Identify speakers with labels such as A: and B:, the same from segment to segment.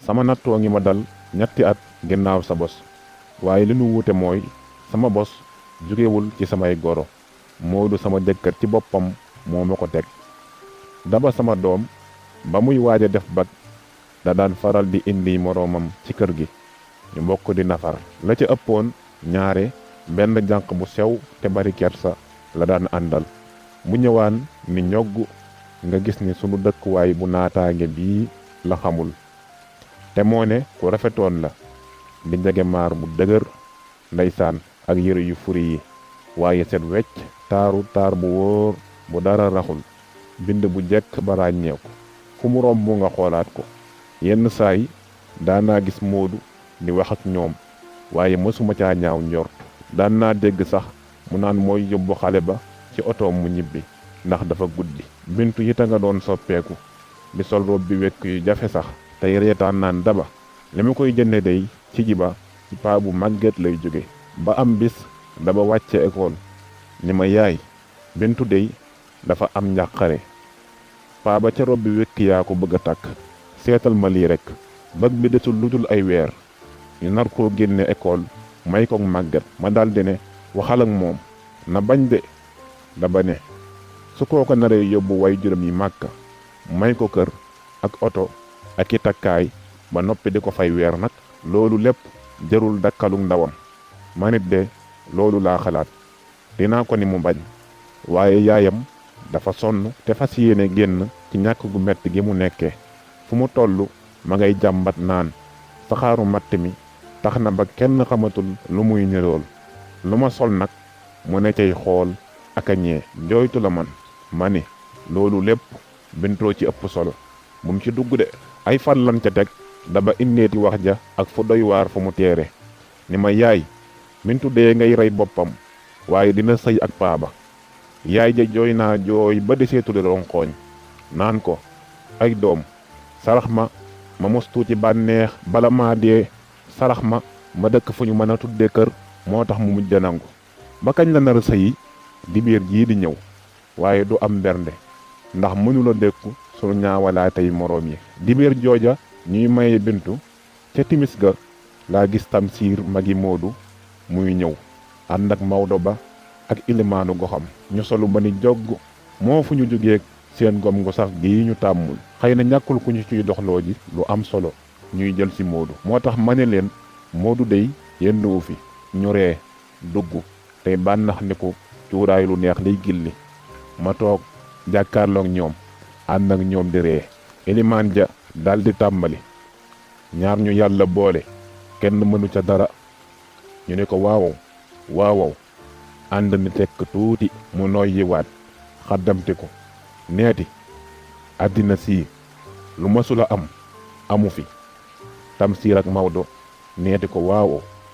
A: sama nattoo ngi ma dal ñetti at ginnaaw sa bos waaye li nu wuute mooy sama bos jugewul ci samay goro Moodu sama jëkkër ci boppam moo ma ko teg. Daba sama doom ba muy waaj a def bag da daan faral di indi moroomam ci kër gi ñu bokk di nafar la ca ëppoon ñaare benn jànq bu sew te bari kersa la daan àndal bu ñëwaan ni ñogg nga gis ni sunu dëkkuwaay bu naataange bii la xamul te moo ne ku rafetoon la di njege maar bu dëgër ndeysaan ak yëre yu furi yi waaye set wecc taaru taar bu wóor bu dara raxul bind bu jekk ba ràññeeku fu mu romb nga xoolaat ko yenn saay daanaa gis Moodu di wax ak ñoom waaye mësuma caa ñaaw njort daan naa dégg sax mu naan mooy yóbbu xale ba ci otoom mu ñibbi ndax dafa guddi. Bintu yi ta nga doon soppeeku di sol rob bi wekk yu jafe sax tey reetaan naan Daba li ma koy jënde day ci jiba ci paa bu màgget lay jóge. Ba am bis Daba wàcce école ni ma yaay Bintu dey dafa am njàqare paa ba ca rob bi wekk yaa ko bëgg a takk seetal ma lii rek bag bi desul lu dul ay weer ñu nar koo génne école may ko màgget ma daldi ne waxal ak moom na bañ de. Daba ne su koo ko naree yóbbu way juróom yi Màkka may ko kër ak oto ak i takkaay ba noppi di ko fay weer nag loolu lépp jarul dakkalu ndawam ma nit de loolu laa xalaat dinaa ko ni mu bañ waaye yaayam dafa sonn te fas yéene génn ci ñàkk gu metti gi mu nekkee fu mu tollu ma ngay jàmbat naan saxaaru matt mi tax na ba kenn xamatul lu muy nirool lu ma sol nag mu ne cay xool ak a ñee jooytu la man ma ni loolu lépp Bintoo ci ëpp solo bu mu ci dugg de. ay fan lan ca teg Daba indeeti wax ja ak fu doy waar fu mu teere ni ma yaay Bintu dee ngay rey boppam waaye dina sëy ak paaba. Yaay ja jooy naa jooy ba deseetule ronqooñ naan ko ay doom sarax ma mos tuuti bànneex bala maa dee sarax ma dëkk fu ñu mën a tudde kër moo tax mu mujj nangu. ba kañ la nar a sëyi dibéer jii di ñëw waaye du am bernde ndax mënula dékku sunu ñaawalaa tey moroom yi. dibéer jooja ñuy maye Bintu ca timis ga laa gis Tamsiir magi Moodu muy ñëw ànd ak Maodo ba ak ilimaanu goxam ñu solu ba ni jogg moo fu ñu jógeeg seen gom gu sax gii ñu tàmmul. xëy na ñàkkul ku ñu ciy doxloo ji lu am solo ñuy jël ci Moodu moo tax ma ne leen Moodu dey yenduwu fi ñu ree dugg tey bànnax ni ko cuuraay lu neex lay gilli ma toog jàkkaarloog ñoom ànd ak ñoom di ree. ilimaan ja daldi tàmbali ñaar ñu yàlla boole kenn mënu ca dara ñu ne ko waawow ànd ni tekk tuuti mu noyyi waat xaddamti ko neeti àddina sii lu mësula am amu fi. Tamsiir ak Maodo neeti ko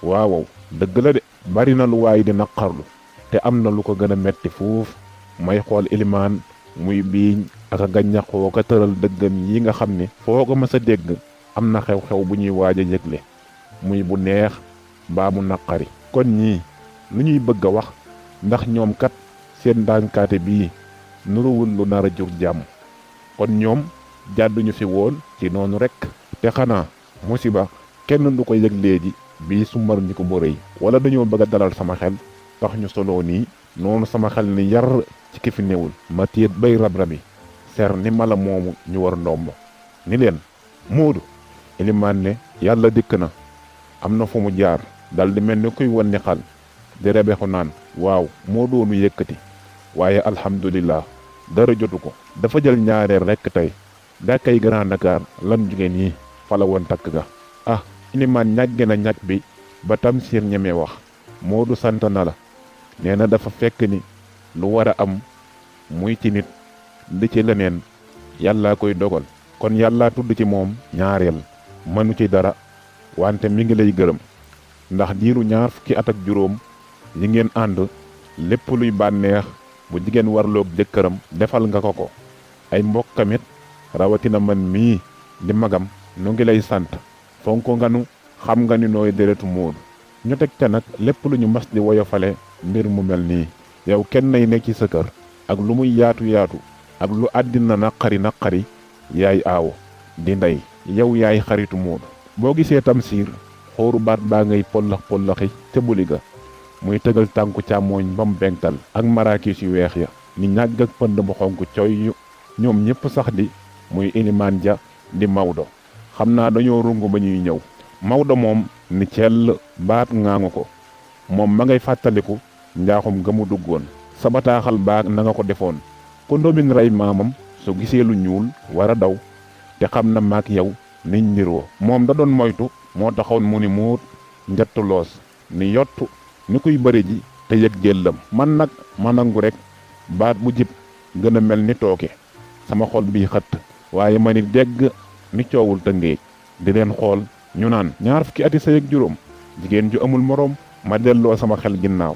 A: waawow dëgg la de bari na lu waay di naqarlu te am na lu ko gën a metti fuuf. may xool ilimaan muy biiñ ak a gàññaxoo ka tëral dëggam yi nga xam ne foo ko mës a dégg am na xew-xew bu ñuy waaj a yëgle muy bu neex baa mu naqari. kon ñii lu ñuy bëgg a wax ndax ñoom kat seen ndànkaate bii nuruwul lu nar a jur jàmm kon ñoom jàdduñu fi woon ci noonu rekk. te xanaa musiba kenn du ko yëglee ji bii su mar ñi ko bu rëy wala dañoo bëgg a dalal sama xel tax ñu soloo nii noonu sama xel ni yar ci ki fi newul ma téet bay rab-rabi ser ni mala moomu ñu war ndombo ni leen Moodu. ilimaan ne yàlla dikk na am na fu mu jaar dal di mel ni kuy wan ni xal di rebexu naan waaw moo doonu yëkkati waaye alhamdulillah dara jotu ko dafa jël ñaareel rekk tey gàkkay Grand Dakar lan jóge nii fala woon takk ga. ilimaan ñàgge na ñàkk bi ba Tamsiir ñeme wax. Moodu sant na la nee na dafa fekk ni lu war a am muy ci nit di ci leneen yàllaa koy dogal kon yàllaa tudd ci moom ñaareel mënu ci dara wante mi ngi lay gërëm ndax diiru 20 fukki at ak juróom yi ngeen ànd lépp luy bànneex bu jigéen warloog jëkkëram defal nga ko ay mbokkamit rawatina man mii di magam nu ngi lay sant fonko nga nu xam nga ni nooy deretu Moodu. ñu teg ca nag lépp lu ñu mas di woyofale mbir mu mel nii yow kenn nay nekk ci sa kër ak lu muy yaatu ak lu àddina naqari yaay aawo di ndey yow yaay xaritu Moodu. boo gisee Tamsiir xóoru baat baa ngay pollax-pollaxi ca buli ga muy tëgal tànku càmmooñ bam bental ak maraakiis yu weex ya ni ñàgg ak pënd bu xonk coy yu ñoom ñépp sax di muy ilimaan ja di Maodo. xam naa dañoo rungu ba ñuy ñëw. Maodo moom ni cell baat ŋaangu ko moom ma ngay fàttaliku njaaxum ga mu duggoon. sa bataaxal baag na nga ko defoon ko ndóobin rey maamam su gisee lu ñuul war a daw te xam na maak yow niñ niroo. moom da doon moytu moo taxoon mu ni muut njattu loos ni yottu ni kuy bëri ji te yëg jëllam. man nag ma nangu rek baat bu jib gën a mel ni tooke sama xol bii xëtt waaye ma ni dégg ni coowul Tëngéej di leen xool ñu naan 20 fukki ati sëy ak juróom jigéen ju amul moroom. ma delloo sama xel ginnaaw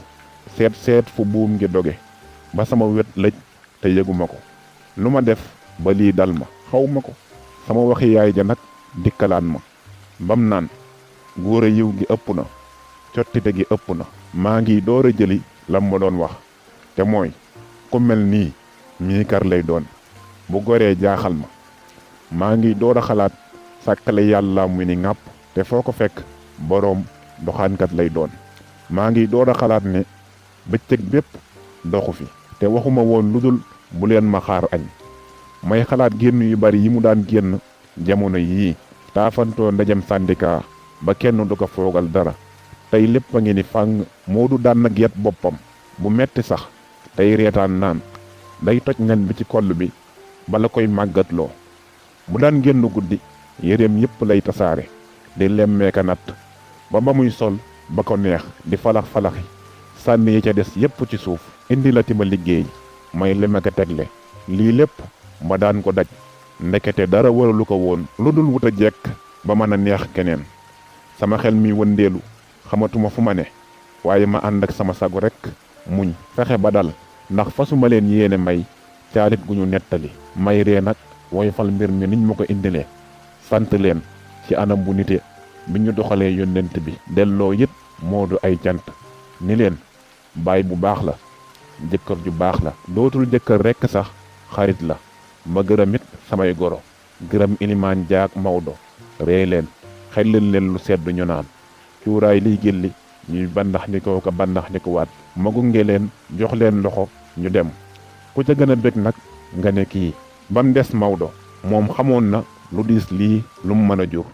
A: seet fu buum ngi doge ba sama wet lëj te yëguma ko. lu ma def ba lii dal ma xaw ma ko. sama waxi yaay ja nag dikkalaan ma bam naan góor a yiw gi ëpp na cottite gi ëpp na. maa ngi door a jëli lam ma doon wax te mooy ku mel nii mii kar lay doon bu goree jaaxal ma. maa ngi door a xalaat sàkkale yàlla mu ni ŋàpp te foo ko fekk boroom doxaankat lay doon. maa ngi door a xalaat ne bëccëg bépp doxu fi te waxuma woon lu dul bu leen ma xaar añ. may xalaat génn yu bari yi mu daan génn jamono yii taafantoo ndajem syndicat ba kenn du ko foogal dara. tey lépp a ngi ni fàng. Moodu daan na geet boppam bu metti sax tey reetaan naan day toj nen bi ci koll bi bala koy màggatloo. bu daan génn guddi yéreem yépp lay tasaare di lemmeeka natt ba muy sol ba ko neex di falax-falaxi sànni yi ca des yépp ci suuf indi la ti ma liggéey may lemeka tegle. lii lépp ma daan ko daj ndekete dara waralu ko woon lu dul wut a jekk ba mën a neex keneen. sama xel mi wëndeelu xamatuma fu ma ne waaye ma ànd ak sama sagu rekk muñ fexe ba dal ndax fasuma leen yéene may caalit gu ñu nettali. may ree nag woyfal mbir mi niñ ma ko indilee sant leen ci anam bu nite bi ñu doxalee yónnent bi. delloo yit Moodu ay cant ni leen baay bu baax la jëkkër ju baax la dootul jëkkër rekk sax xarit la. ma gërëm it samay goro gërëm ilimaan jaak Maodo ree leen xellil leen lu sedd ñu naan cuuraay liy gilli ñuy bandax ñi ko bandax ñi ko waat. ma gunge leen jox leen loxo ñu dem ku ca gën a bég nag nga ne kii. bam des Maodo moom xamoon na lu diis lii lu mu mën a jur.